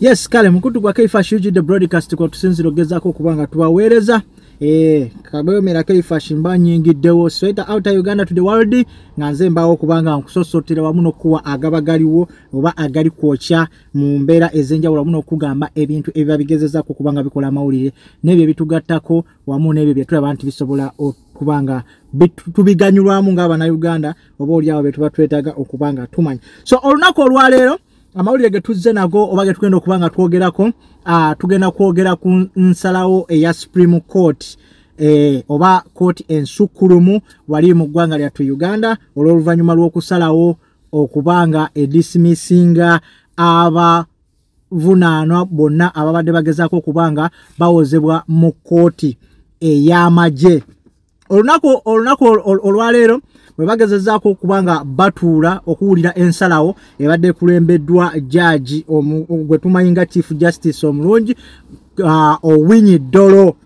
Yes, kale mukutu kwa Kaifash the broadcast kwa tusinziro gezako kubanga tubawereza kabemera Kaifash mbanyingiddewo straight out of Uganda to the world nganze mbawo kubanga nkusosotera wamuno kuwa agabagaliwo oba agali kwokya mu mbeera ezenjawulo muno kugamba ebintu ebibigezeza ko kubanga bikola mawulire nebyo bitugattako wamu nebyo byetulaba nti bisobola kubanga tubiganyulwamu ng'abana Uganda oba olyawo betuba twetaaga okubanga tumanya. So olunaku olwaleero amawulire getuzze nago oba getugenda okubanga twogerako tugenda kwogera ku nsalawo eya Supreme Court oba court ensukulumu wali mu ggwanga lyattu Uganda olw'oluvannyuma lw'okusalawo okubanga dismissinga abavunaanwa bonna ababadde bagezaako okubanga bawozebwa mu kooti ey'amagye. Olunaku olwaleero bwe bagezezaako okubanga batuula okuwulira ensalawo ebadde kulembeddwa judge gwe tumanyi nga Chief Justice omulungi Owiny Dollo.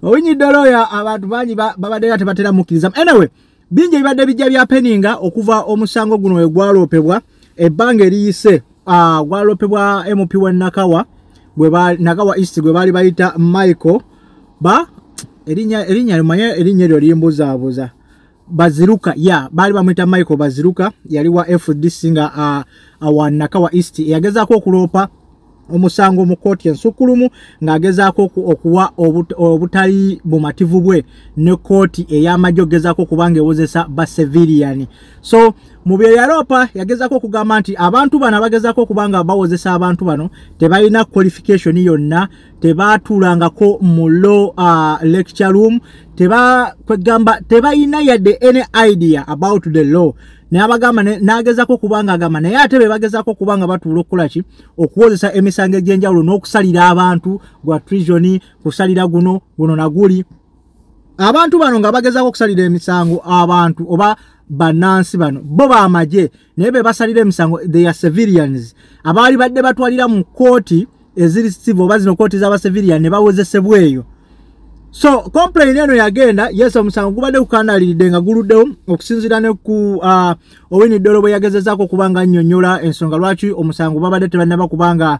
Owiny Dollo ya abantu bangi babadde tebatera mukkiriza. Anyway, bingi ebibadde bijja byapeninga okuva omusango guno we gwaloopebwa ebbanga eriyise gwaloopebwa MP wa Nakawa East gwe baali bayita Michael Erinya limanye erinya lyo limbuzaabuza Baziruka bali bamwita Michael Baziruka yali wa FDC nga wa Nakawa East yagezaako okuloopa omusango mu kooti ensukulumu ng'agezaako okuwa obutali bumativu bwe ne kooti ey'amagye gezaako kubanga ewozesa ba civilian. So mu bye yaloopa yagezaako okugamba nti abantu bano bagezaako kubanga bawozesa abantu bano tebalina qualification yonna, tebaatuulangako mu law lecture room, tebalina yadde any idea about the law. N'abagamba n'agezaako kubanga agamba naye ate be bagezaako kubanga batuula okukola ki okuwozesa emisango egy'enjawulo n'okusalira abantu gwa treason, kusalira guno na guli. Abantu bano nga bagezaako okusalira emisango abantu oba bannansi bano bo baamagye naye be basalira emisango they are civilians abaali badde batwalira mu kooti eziri civil oba zino kooti z'aba civilian ne bawozesebwa eyo. So complain eno yagenda yes omusango gubadde kukandaliridde nga guluddewo okusinziira ne ku Owiny Dollo bwe yagezezaako kubanga nnyonnyola ensonga lwaki omusango babadde tebannaba kubanga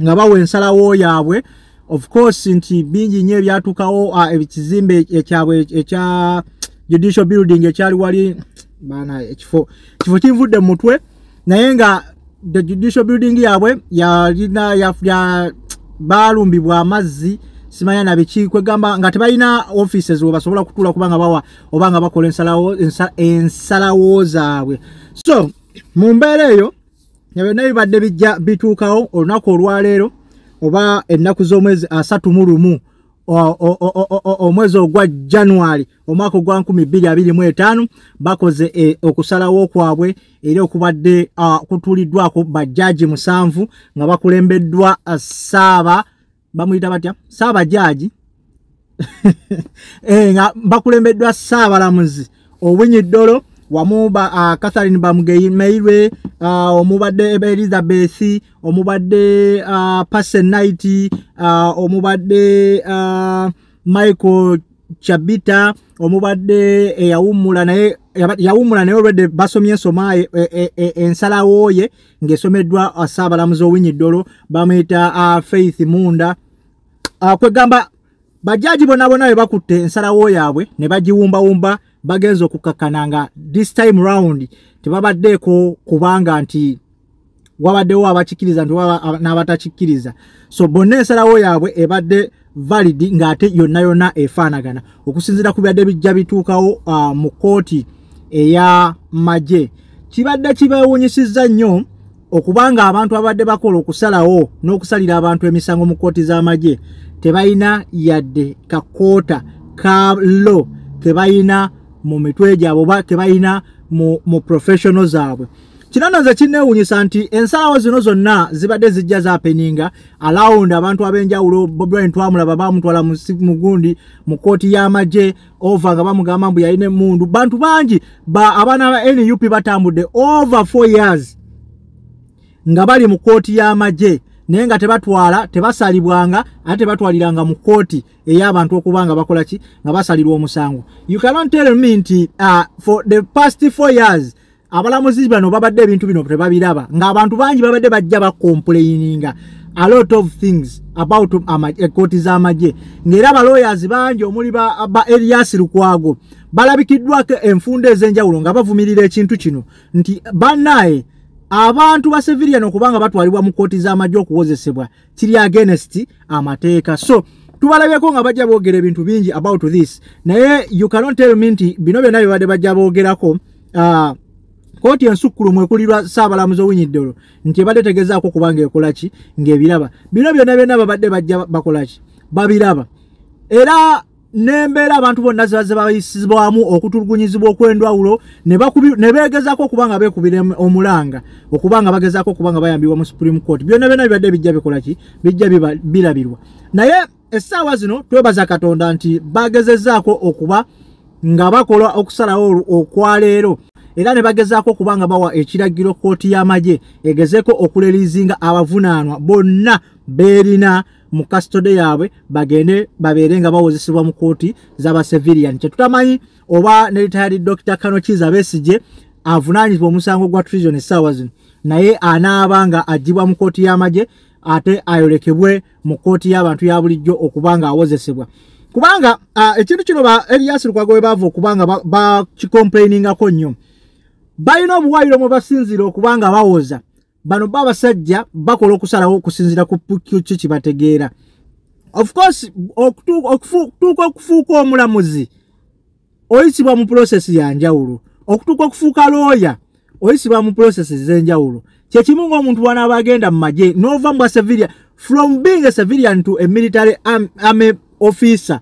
nga bawa ensalawo yaabwe. Of course nti bingi nnyo ebyatuukawo ekizimbe ekyabwe ekya judicial building ekyali wali bana ekifo kinvudde mu mutwe naye nga the judicial building yaabwe yalina balumbibwa amazzi simanya na biki kwegamba nga tebalina offices we basobola kutuula kubanga bawa obanga bakola ensalawo zaabwe. So mu mbeera eyo byonna bibadde bijja bituukawo olunaku olwaleero oba ennaku z'omwezi 31 omwezi ogwa January omwaka ogwa 2025 bakoze okusalawo kwabwe era okubadde kutuuliddwako bajjaji 7 nga bakulembeddwa bamuyita batya saaba jaji nga bakulembeddwa saabalamuzi Owiny Dollo wamu Catherine Bamugemeirwe omubadde Elizabeth omubadde Pasen Knight omubadde Michael Chabita omubadde yawumula naye olwedde basomye ensoma ensalawo ye ng'esomeddwa saabalamuzi Owiny Dollo bamuyita Faith Munda. Kwegamba bajaji bonna be bakutte ensalawo yaabwe ne bagiwumbawumba bagenza okukakkana nga this time round tebabaddeeko kubanga nti wabaddewo abakikkiriza nti n'abatakikkiriza. So bonna ensalawo yaabwe ebadde valid ng'ate yonna efaanagana okusinziira ku byadde bijja bituukawo mu kooti ey'amagye. Kibadde kibeewuunyisizza nnyo okubanga abantu abadde bakola okusalawo n'okusalira abantu emisango mu kooti z'amagye tebalina yadde kakoota ka law kebalina mu mitwe gyabwe oba kebalina mu professional zaabwe. Kino nze kinneewuunyisa nti ensalawo zino zonna zibadde zijja zaapeninga around abantu ab'enjawulo. Bobi Wine twamulaba bamutwala mu gundi mu kooti y'amagye over nga bamugamba mbu yalina emmundu. Bantu bangi abaana ba NUP batambudde over 4 years nga bali mu kooti y'amagye naye nga tebasalibwanga ate tebatwaliranga mu kooti ey'abantu okubanga bakola ki nga basalirwa omusango. You cannot tell me nti for the past 4 years abalamuzi bano babadde ebintu bino tebabiraba ng'abantu bangi babadde bajja bakomplaininga a lot of things about ekkooti z'amagye ng'era abalawyers bangi omuli ba Elias Lukwago balabikiddwako enfunda ez'enjawulo nga bavumirira ekintu kino nti bannaye abantu ba civilian okubanga batwalibwa mu kkooti z'amagye okuwozesebwa kiri against amateeka. So tubalabyeko nga bajja boogera ebintu bingi about this naye you cannot tell me nti bino byonna bye bajja boogerako kooti ensukkulumu ekulirwa Ssaabalamuzi Owiny Dollo nti ebadde tegezaako kubanga ekolaki ng'ebiraba bino byonna babadde bajja bakolaki babiraba era nembeera abantu bonna zibaze bayisibwamu okutulugunyizibwa okw'endwawulo ne beegezaako okubanga beekubira omulanga okubanga bagezaako okubanga bayambibwa mu Supreme Court byonna bibadde bijja bikolaki bijja birabirwa naye essaawa zino twebaza Katonda nti bagezezaako okuba nga bakola okusalawo okwaleero era ne bagezaako okubanga bawa ekiragiro kkooti y'amagye egezeeko okulelizinga abavunaanwa bonna beerina mu custody yaabwe bagende babeere nga bawozesebwa mu kkooti z'abacivilian. Kyetutamanyi oba ne retired Dr. Kano Kizza Besigye avunaanyizibwa omusango gwa treason essaawa zino naye anaabanga agibwa mu kkooti y'amagye ate ayolekebwe mu kkooti y'abantu ya bulijjo okubanga awozesebwa kubanga ekintu kino ba Elias Lukwago we baava okubanga bakikomplainingako nnyo balina obuwayiro mwe basinzira okubanga bawoza bano babasajja bakola okusalawo okusinzira ku kiki bategeera. Of course okutuuka okufuuka omulamuzi oyisibwa mu process ya njawulo okutuuka okufuuka lawyer oyisibwa mu process z'enjawulo kyekimu ng'omuntu wanaaba agenda mu magye n'ova mu civilian from being a civilian to a military army officer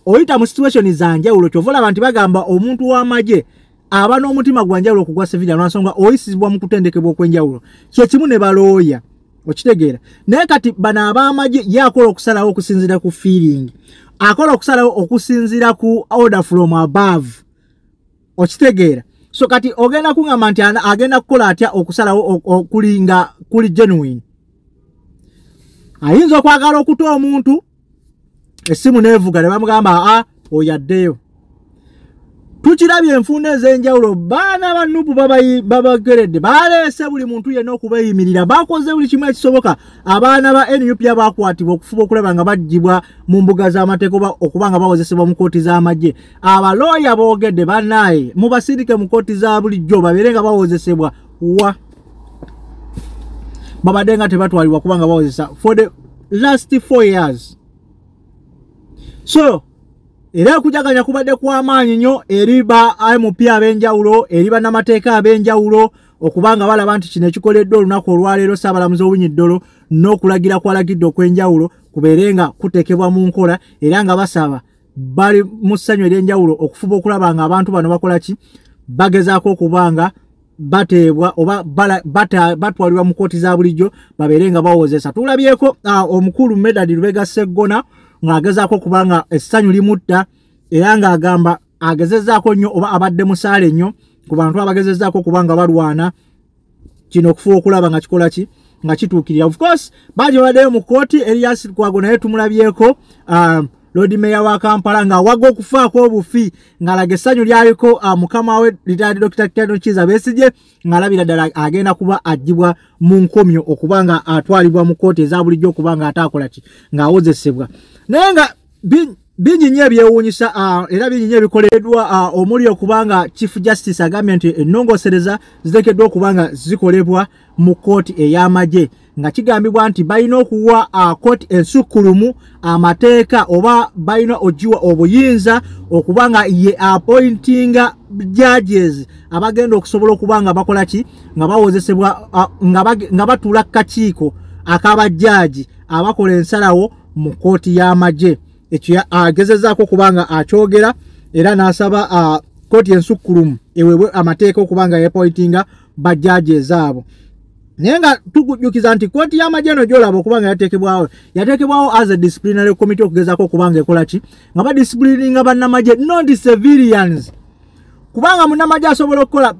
oyita mu situation za njawulo kyova olaba nti bagamba omuntu w'amagye aba n'omutima gwa njawulo okugwa civilian lwansonga oyisibwa mu kutendekebwa okw'enjawulo kyekimu ne balooya okitegeera naye kati bano ab'amagye ye akola okusalawo okusinziira ku feeling akola okusalawo okusinziira ku order from above okitegeera. So kati ogenda kungamba nti agenda kukola atya okusalawo okulinga kuli genuine ayinza okwagala okuta omuntu essimu neevuga ne bamugamba oyaddeyo tukirabye enfunda ez'enjawulo baana bannupu babageredde baleese buli muntu yenna okubeeyimirira bakoze buli kimu ekisoboka abaana ba NUP bakwatibwa okufuba okulaba nga baggyibwa mu mbuga z'amateeka okubanga bawozesebwa mu kkooti z'amagye abalooya boogedde bannaye mubasindike mu kkooti za bulijjo babeere nga bawozesebwa wa babadde nga tebatwalibwa kubanga bawozesa for the last 4 years. So era okujaganya kubadde kw'amaanyi nnyo eri ba MP ab'enjawulo eri bannamateeka ab'enjawulo okubanga balaba nti kino ekikoleddwa olunaku olwaleero Ssaabalamuzi Owiny Dollo n'okulagira kwalagidde okw'enjawulo kubeere nga kuteekebwa mu nkola era nga basaba bali mu ssanyu ery'enjawulo okufuba okulaba nga abantu bano bakola ki bagezaako okubanga bateebwa oba batwalibwa mu kkooti za bulijjo babeere nga bawozesa. Tulabyeko omukulu Medad Lubega Sseggona ng'agezaako kubanga essanyu limutta era ng'agamba agezezaako nnyo oba abadde musaale nnyo ku bantu abagezezaako kubanga balwana kino okufuba okulaba nga kikola ki nga kituukirira. Of course baje baddeyo mu kkooti Elias Lukwago naye tumulabyeko Lord Mayor wa Kampala ng'awaga okufaako obufi ng'alaga essanyu lyaliko mukama we retired Dr. Kano Kizza Besigye ng'alabira ddala agenda kuba aggyibwa mu nkomyo okubanga atwalibwa mu kkooti eza bulijjo okubanga ataakola ki ng'awozesebwa naye nga bingi nnyo ebyewuunyisa era bingi nnyo ebikoleddwa omuli okubanga Chief Justice agambye nti ennongoosereza ziteekeddwa okubanga zikolebwa mu kkooti ey'amagye nga kigambibwa nti balina okuwa kkooti ensukkulumu amateeka oba balina ogiwa obuyinza okubanga ye appointinga judges abagenda okusobola okubanga bakola ki nga bawozesebwa nga batuula kakiiko ak'abajjaaji abakola ensalawo mu kkooti y'amagye ekyo agezezaako kubanga akyogera era n'asaba kkooti ensukkulumu eweebwe amateeka okubanga yeappointinga bajjaaji ezaabo naye nga tujjukiza nti kkooti y'amagye eno gy'olaba okubanga yateekebwawo as a disciplinary committee okugezaako okubanga ekola ki nga badisciplininga bannamagye not civilians kubanga munnamagye asobola okukola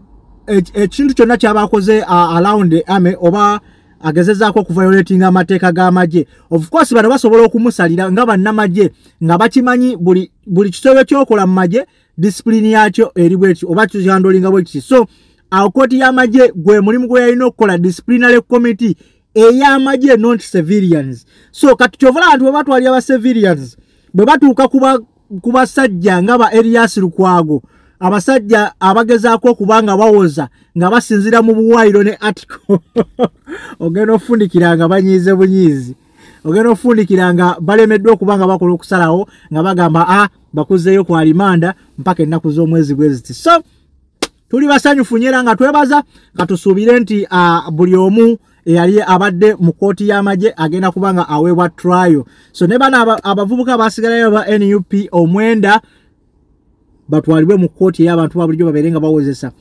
ekintu kyonna ky'abakoze around the army oba agezezaako okuviolatinga amateeka g'amagye. Of course bano basobola okumusalira nga bannamagye nga bakimanyi buli kisobyo ky'okola mu magye discipline yakyo eri bweki oba kyandolinga bweki. So koti y'amagye gwe mulimu gwe yalina okukola disciplinary committee ey'amagye not civilians. So kati kyovala abantu bwe batwalira ba civilians bwe batuuka ku basajja nga ba Elias Lukwago, abasajja abagezaako kubanga bawoza nga basinzira mu buwaayiro ne article ogenda ofundikiranga banyiize bunyiizi, ogenda ofundikiranga balemeddwa okubanga bakola okusalawo nga bagamba bakuzeeyo ku alimanda mpaka ennaku z'omwezi bweziti. So tuli basanyufu nnyo era nga twebaza katusuubire nti buli omu eyali abadde mu kooti y'amagye agenda kubanga aweebwa trial. So ne bana abavubuka basigalayo ba NUP omwenda batwalibwe mu kooti ey'abantu babulijjo babeerenga bawozesa.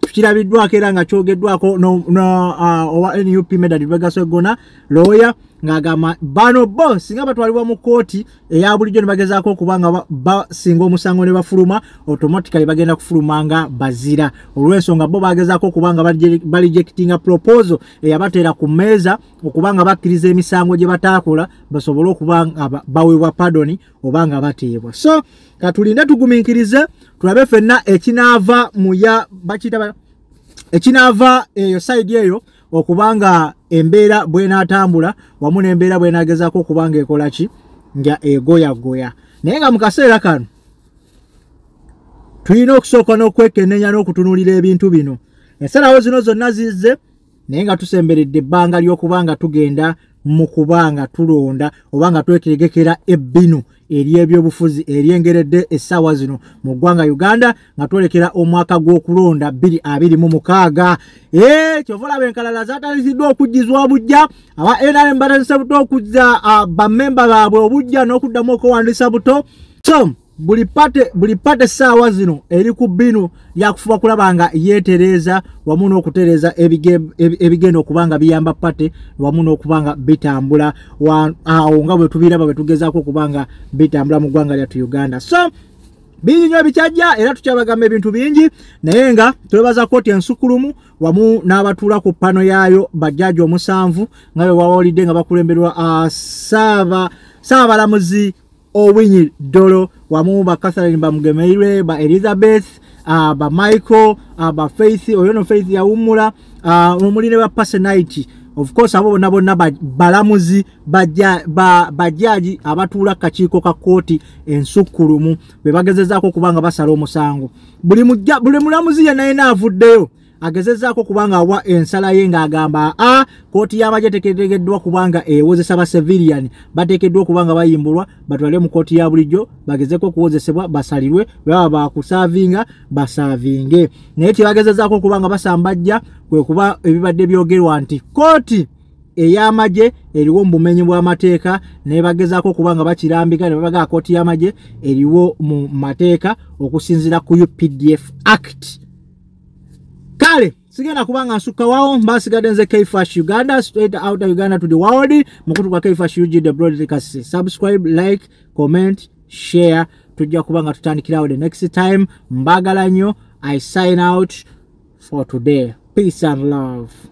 Tukirabiddwako era nga kyogeddwako owa NUP Medard Rwegasogona lawyer ng'agamba bano bo singa batwalibwa mu kooti eya bulijjo ne bagezaako okubanga basinga omusango ne bafuluma, automatically bagenda kufulumanga bazira. Olw'ensonga bo bagezaako okubanga balijectinga proposal eyabateera ku mmeeza okubanga bakkiriza emisango gye bataakola basobole okubanga baweebwa pardon obanga bateebwa. So katulinde tugumiikirize tulabe ffenna ekinaava muya bakiyita ekinaava eyo side eyo okubanga embeera bw'enaatambula wamu n'embeera bw'enaagezaako okubanga ekola ki nga egoyagoya. Naye nga mu kaseera kano tulina okusooka n'okwekenneenya n'okutunuulira ebintu bino. Ensalawo zino zonna zizze naye nga tusemberedde ebbanga ly'okubanga tugenda mu kubanga tulonda obanga twetegekera ebbinu ery'ebyobufuzi eryengeredde essaawa zino mu ggwanga Uganda nga twolekera omwaka gw'okulonda 2026. Kyovalaba enkalala zatandisiddwa okujjizwa obujja, aba NRM batandise buto okuzza bammemba baabwe obujja n'okuddamu okuwandiisa buto. So buli pate essaawa zino eri ku bbinu lyakufuba kulaba nga yeetereeza wamu n'okutereeza ebigenda okubanga biyamba pate wamu n'okubanga bitambula awo nga bwe tubiraba bwe tugezaako okubanga bitambula mu ggwanga lyattu Uganda. So bingi nnyo bikyajja era tukyabagamba ebintu bingi, naye nga twebaza kooti ensukulumu wamu n'abatuula ku pano yaayo bajjaaji 7 nga bwe bawulidde nga bakulemberwa Saabalamuzi Owiny Dollo wamu ba Catherine Bamugemeire, ba Elizabeth, ba Michael, ba Faith, oyono Faith ya umula, omuline ba Personality. Of course abo bonna balamuzi bajjaji abatuula kakiiko ka kooti ensukulumu be bagezezaako kubanga basala omusango. Buli mulamuzi yenna avuddeyo agezezaako kubanga awa ensala ye ng'agamba kooti y'amagye tegeddwa kubanga ewozesa ba civilian bateekeddwa kubanga bayimbulwa batwale mu kooti ya bulijjo bagezeko okuwozesebwa basalirwe baba bakusaavinga basaavinge. Naye kyebagezezaako kubanga basambajja kwe kuba ebibadde byogerwa nti kooti ey'amagye eriwo mu bumenyi bw'amateeka naye bagezaako kubanga bakirambika ne babaga kooti y'amagye eriwo mu mateeka okusinziira ku UPDF Act. Kale sigenda kubanga nsukka wao mbasigadde nze Kfash Uganda, straight out of Uganda to the world. Mukutu kwa Kfash UG the broadcast. Subscribe, like, comment, share. Tujja kubanga tutandikirawo the next time. Mbagala nnyo. I sign out for today. Peace and love.